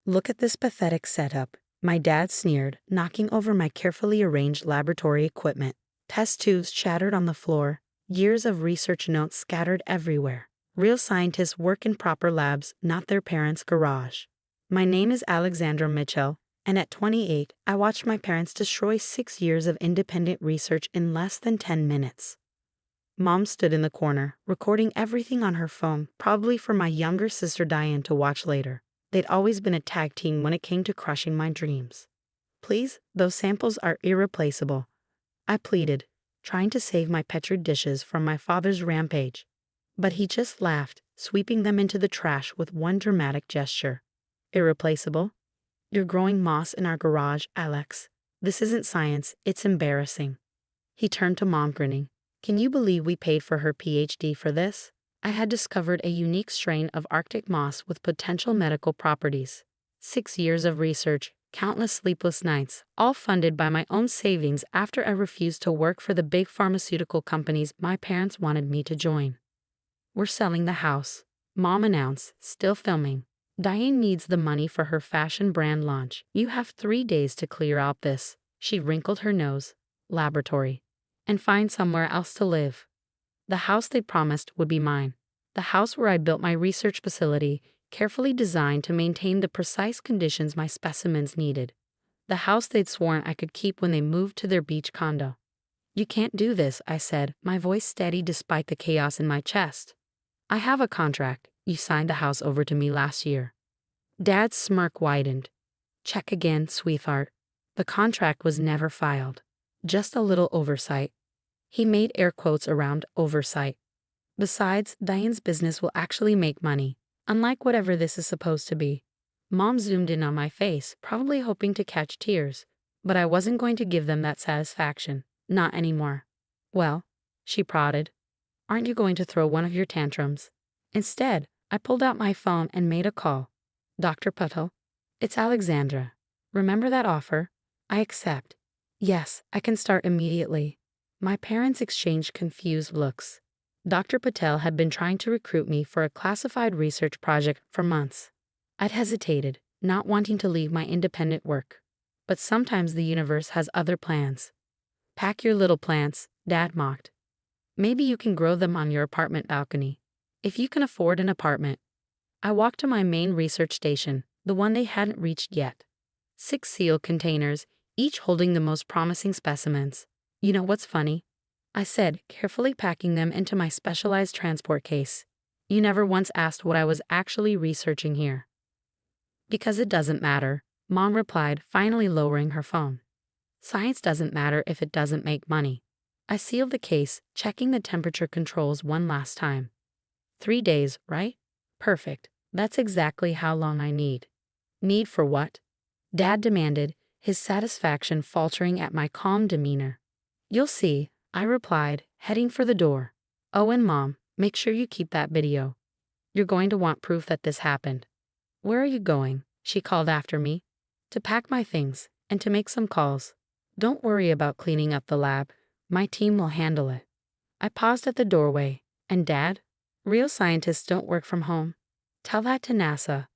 Look at this pathetic setup, my dad sneered, knocking over my carefully arranged laboratory equipment. Test tubes shattered on the floor, years of research notes scattered everywhere. Real scientists work in proper labs, not their parents' garage. My name is Alexandra Mitchell, and at 28, I watched my parents destroy 6 years of independent research in less than 10 minutes. Mom stood in the corner, recording everything on her phone, probably for my younger sister Diane to watch later. They'd always been a tag team when it came to crushing my dreams. Please, those samples are irreplaceable, I pleaded, trying to save my Petri dishes from my father's rampage. But he just laughed, sweeping them into the trash with one dramatic gesture. Irreplaceable? You're growing moss in our garage, Alex. This isn't science, it's embarrassing. He turned to Mom, grinning. Can you believe we paid for her PhD for this? I had discovered a unique strain of Arctic moss with potential medical properties. 6 years of research, countless sleepless nights, all funded by my own savings after I refused to work for the big pharmaceutical companies my parents wanted me to join. We're selling the house, Mom announced, still filming. Diane needs the money for her fashion brand launch. You have 3 days to clear out this. She wrinkled her nose. Laboratory. And find somewhere else to live. The house they promised would be mine. The house where I built my research facility, carefully designed to maintain the precise conditions my specimens needed. The house they'd sworn I could keep when they moved to their beach condo. You can't do this, I said, my voice steady despite the chaos in my chest. I have a contract. You signed the house over to me last year. Dad's smirk widened. Check again, sweetheart. The contract was never filed. Just a little oversight. He made air quotes around oversight. Besides, Diane's business will actually make money, unlike whatever this is supposed to be. Mom zoomed in on my face, probably hoping to catch tears, but I wasn't going to give them that satisfaction. Not anymore. Well, she prodded, aren't you going to throw one of your tantrums? Instead, I pulled out my phone and made a call. Dr. Patel, it's Alexandra. Remember that offer? I accept. Yes, I can start immediately. My parents exchanged confused looks. Dr. Patel had been trying to recruit me for a classified research project for months. I'd hesitated, not wanting to leave my independent work. But sometimes the universe has other plans. Pack your little plants, Dad mocked. Maybe you can grow them on your apartment balcony. If you can afford an apartment. I walked to my main research station, the one they hadn't reached yet. 6 sealed containers, each holding the most promising specimens. You know what's funny? I said, carefully packing them into my specialized transport case. You never once asked what I was actually researching here. Because it doesn't matter, Mom replied, finally lowering her phone. Science doesn't matter if it doesn't make money. I sealed the case, checking the temperature controls one last time. 3 days, right? Perfect. That's exactly how long I need. Need for what? Dad demanded, his satisfaction faltering at my calm demeanor. You'll see, I replied, heading for the door. Oh, and Mom, make sure you keep that video. You're going to want proof that this happened. Where are you going? She called after me. To pack my things, and to make some calls. Don't worry about cleaning up the lab. My team will handle it. I paused at the doorway. And Dad? Real scientists don't work from home. Tell that to NASA.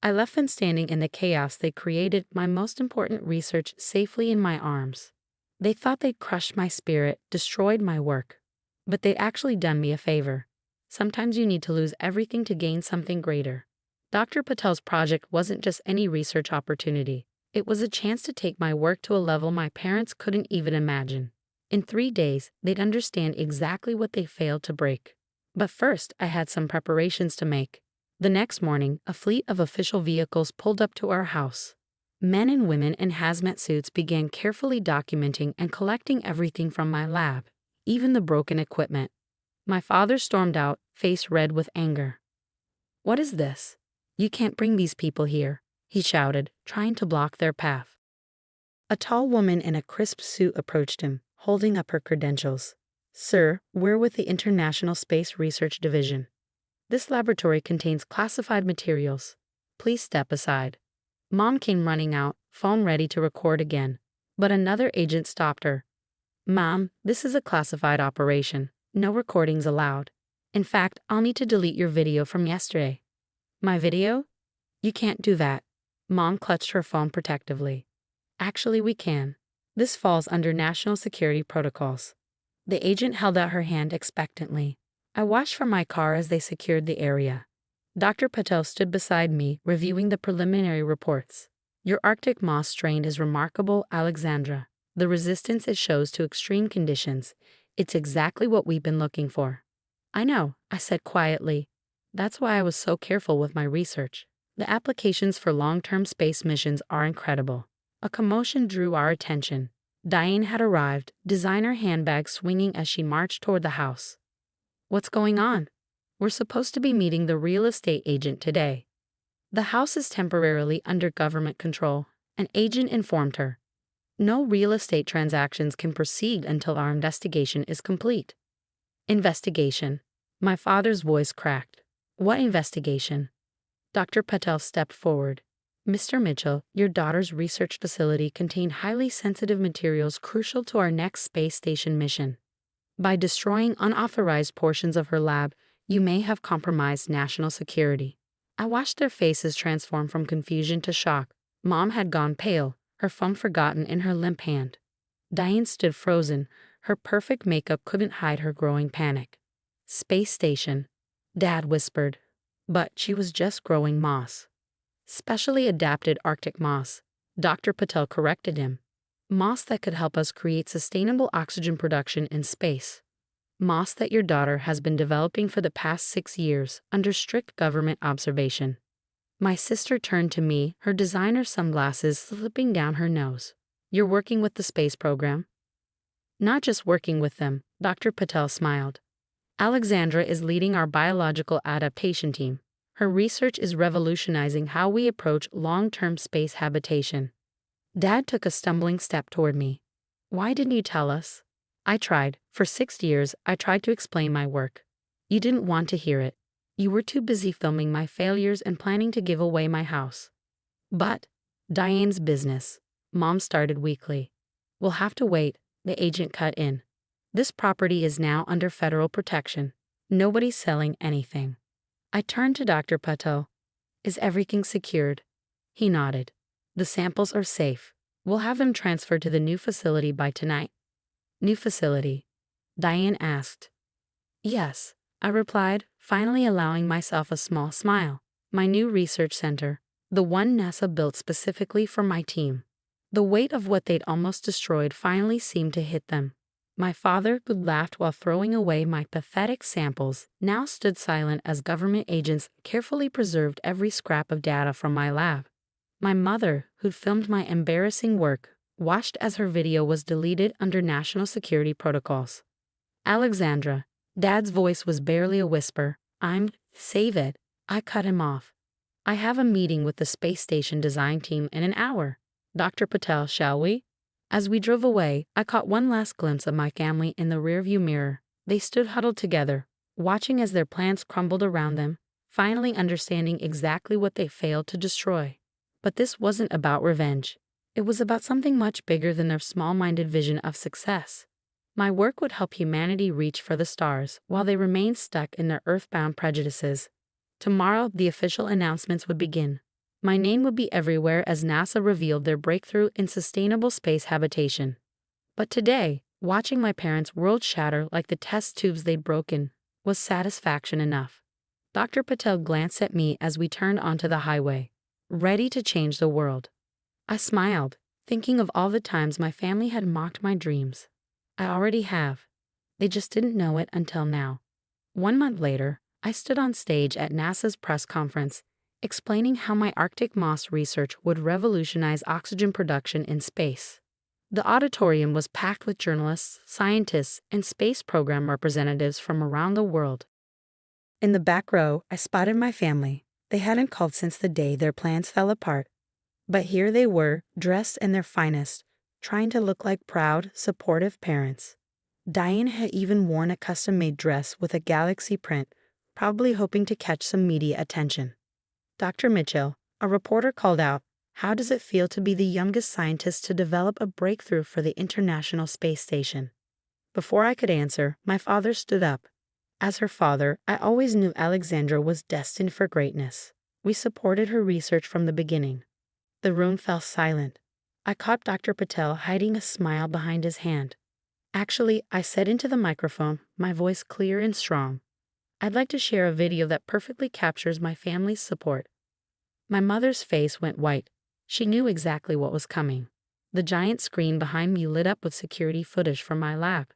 I left them standing in the chaos they created, my most important research safely in my arms. They thought they'd crushed my spirit, destroyed my work. But they'd actually done me a favor. Sometimes you need to lose everything to gain something greater. Dr. Patel's project wasn't just any research opportunity. It was a chance to take my work to a level my parents couldn't even imagine. In 3 days, they'd understand exactly what they failed to break. But first, I had some preparations to make. The next morning, a fleet of official vehicles pulled up to our house. Men and women in hazmat suits began carefully documenting and collecting everything from my lab, even the broken equipment. My father stormed out, face red with anger. What is this? You can't bring these people here, he shouted, trying to block their path. A tall woman in a crisp suit approached him, holding up her credentials. Sir, we're with the International Space Research Division. This laboratory contains classified materials. Please step aside. Mom came running out, phone ready to record again. But another agent stopped her. Mom, this is a classified operation. No recordings allowed. In fact, I'll need to delete your video from yesterday. My video? You can't do that. Mom clutched her phone protectively. Actually, we can. This falls under national security protocols. The agent held out her hand expectantly. I watched from my car as they secured the area. Dr. Patel stood beside me, reviewing the preliminary reports. Your Arctic moss strain is remarkable, Alexandra. The resistance it shows to extreme conditions. It's exactly what we've been looking for. I know, I said quietly. That's why I was so careful with my research. The applications for long-term space missions are incredible. A commotion drew our attention. Diane had arrived, designer handbag swinging as she marched toward the house. What's going on? We're supposed to be meeting the real estate agent today. The house is temporarily under government control, an agent informed her. No real estate transactions can proceed until our investigation is complete. Investigation. My father's voice cracked. What investigation? Dr. Patel stepped forward. Mr. Mitchell, your daughter's research facility contained highly sensitive materials crucial to our next space station mission. By destroying unauthorized portions of her lab, you may have compromised national security. I watched their faces transform from confusion to shock. Mom had gone pale, her phone forgotten in her limp hand. Diane stood frozen. Her perfect makeup couldn't hide her growing panic. Space station, Dad whispered. But she was just growing moss. Specially adapted Arctic moss. Dr. Patel corrected him. Moss that could help us create sustainable oxygen production in space. Moss that your daughter has been developing for the past 6 years under strict government observation. My sister turned to me, her designer sunglasses slipping down her nose. You're working with the space program? Not just working with them, Dr. Patel smiled. Alexandra is leading our biological adaptation team. Her research is revolutionizing how we approach long-term space habitation. Dad took a stumbling step toward me. Why didn't you tell us? I tried. For 6 years, I tried to explain my work. You didn't want to hear it. You were too busy filming my failures and planning to give away my house. But, Diane's business. Mom started weakly. We'll have to wait, the agent cut in. This property is now under federal protection. Nobody's selling anything. I turned to Dr. Patel. Is everything secured? He nodded. The samples are safe. We'll have them transferred to the new facility by tonight. New facility? Diane asked. Yes, I replied, finally allowing myself a small smile. My new research center, the one NASA built specifically for my team. The weight of what they'd almost destroyed finally seemed to hit them. My father, who laughed while throwing away my pathetic samples, now stood silent as government agents carefully preserved every scrap of data from my lab. My mother, who'd filmed my embarrassing work, watched as her video was deleted under national security protocols. Alexandra, Dad's voice was barely a whisper. Save it. I cut him off. I have a meeting with the space station design team in an hour. Dr. Patel, shall we? As we drove away, I caught one last glimpse of my family in the rearview mirror. They stood huddled together, watching as their plans crumbled around them, finally understanding exactly what they failed to destroy. But this wasn't about revenge. It was about something much bigger than their small-minded vision of success. My work would help humanity reach for the stars while they remained stuck in their earthbound prejudices. Tomorrow, the official announcements would begin. My name would be everywhere as NASA revealed their breakthrough in sustainable space habitation. But today, watching my parents' world shatter like the test tubes they'd broken was satisfaction enough. Dr. Patel glanced at me as we turned onto the highway, ready to change the world. I smiled, thinking of all the times my family had mocked my dreams. I already have. They just didn't know it until now. 1 month later, I stood on stage at NASA's press conference, explaining how my Arctic moss research would revolutionize oxygen production in space. The auditorium was packed with journalists, scientists, and space program representatives from around the world. In the back row, I spotted my family. They hadn't called since the day their plans fell apart. But here they were, dressed in their finest, trying to look like proud, supportive parents. Diane had even worn a custom-made dress with a galaxy print, probably hoping to catch some media attention. Dr. Mitchell, a reporter called out, "How does it feel to be the youngest scientist to develop a breakthrough for the International Space Station?" Before I could answer, my father stood up. As her father, I always knew Alexandra was destined for greatness. We supported her research from the beginning. The room fell silent. I caught Dr. Patel hiding a smile behind his hand. Actually, I said into the microphone, my voice clear and strong, I'd like to share a video that perfectly captures my family's support. My mother's face went white. She knew exactly what was coming. The giant screen behind me lit up with security footage from my lab.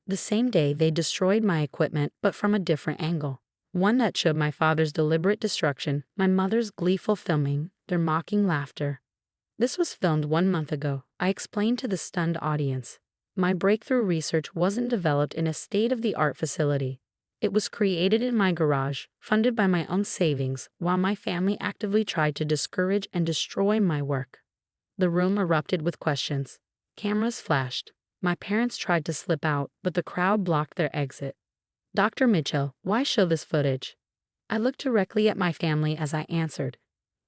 The same day, they destroyed my equipment, but from a different angle. One that showed my father's deliberate destruction, my mother's gleeful filming, their mocking laughter. This was filmed 1 month ago, I explained to the stunned audience. My breakthrough research wasn't developed in a state-of-the-art facility. It was created in my garage, funded by my own savings, while my family actively tried to discourage and destroy my work. The room erupted with questions. Cameras flashed. My parents tried to slip out, but the crowd blocked their exit. Dr. Mitchell, why show this footage? I looked directly at my family as I answered.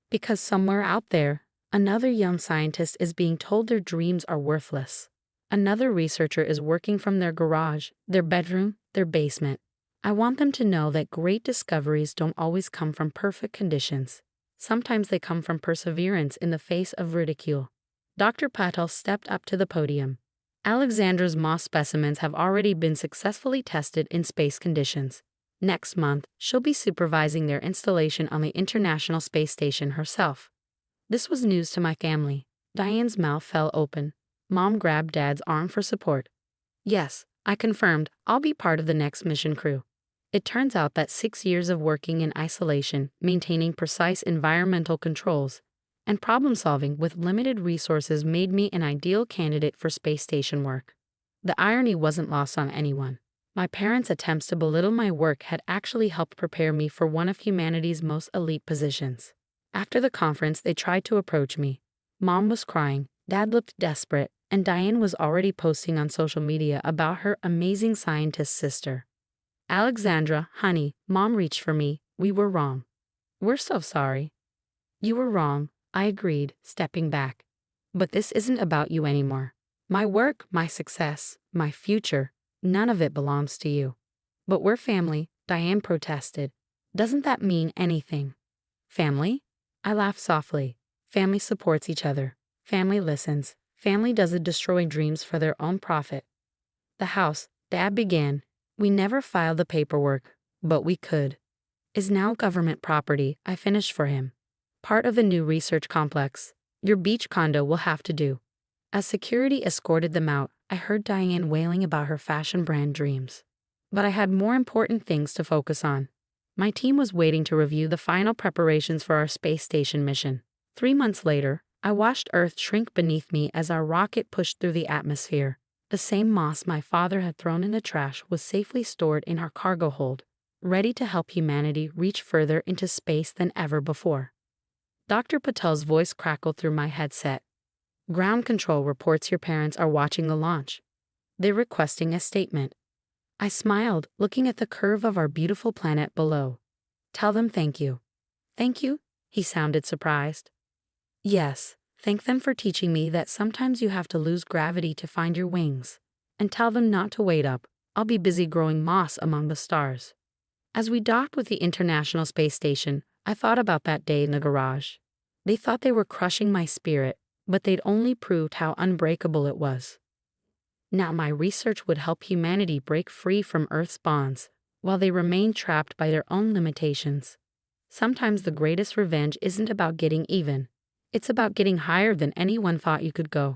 Because somewhere out there, another young scientist is being told their dreams are worthless. Another researcher is working from their garage, their bedroom, their basement. I want them to know that great discoveries don't always come from perfect conditions. Sometimes they come from perseverance in the face of ridicule. Dr. Patel stepped up to the podium. Alexandra's moss specimens have already been successfully tested in space conditions. Next month, she'll be supervising their installation on the International Space Station herself. This was news to my family. Diane's mouth fell open. Mom grabbed Dad's arm for support. Yes, I confirmed, I'll be part of the next mission crew. It turns out that 6 years of working in isolation, maintaining precise environmental controls, and problem-solving with limited resources made me an ideal candidate for space station work. The irony wasn't lost on anyone. My parents' attempts to belittle my work had actually helped prepare me for one of humanity's most elite positions. After the conference, they tried to approach me. Mom was crying, Dad looked desperate, and Diane was already posting on social media about her amazing scientist sister. Alexandra, honey, Mom reached for me. We were wrong. We're so sorry. You were wrong, I agreed, stepping back. But this isn't about you anymore. My work, my success, my future, none of it belongs to you. But we're family, Diane protested. Doesn't that mean anything? Family? I laughed softly. Family supports each other. Family listens. Family doesn't destroy dreams for their own profit. The house, Dad began. We never filed the paperwork, but we could. Is now government property, I finished for him. Part of the new research complex. Your beach condo will have to do. As security escorted them out, I heard Diane wailing about her fashion brand dreams. But I had more important things to focus on. My team was waiting to review the final preparations for our space station mission. 3 months later, I watched Earth shrink beneath me as our rocket pushed through the atmosphere. The same moss my father had thrown in the trash was safely stored in our cargo hold, ready to help humanity reach further into space than ever before. Dr. Patel's voice crackled through my headset. Ground control reports your parents are watching the launch. They're requesting a statement. I smiled, looking at the curve of our beautiful planet below. Tell them thank you. Thank you? He sounded surprised. Yes, thank them for teaching me that sometimes you have to lose gravity to find your wings. And tell them not to wait up. I'll be busy growing moss among the stars. As we docked with the International Space Station, I thought about that day in the garage. They thought they were crushing my spirit, but they'd only proved how unbreakable it was. Now my research would help humanity break free from Earth's bonds, while they remain trapped by their own limitations. Sometimes the greatest revenge isn't about getting even. It's about getting higher than anyone thought you could go.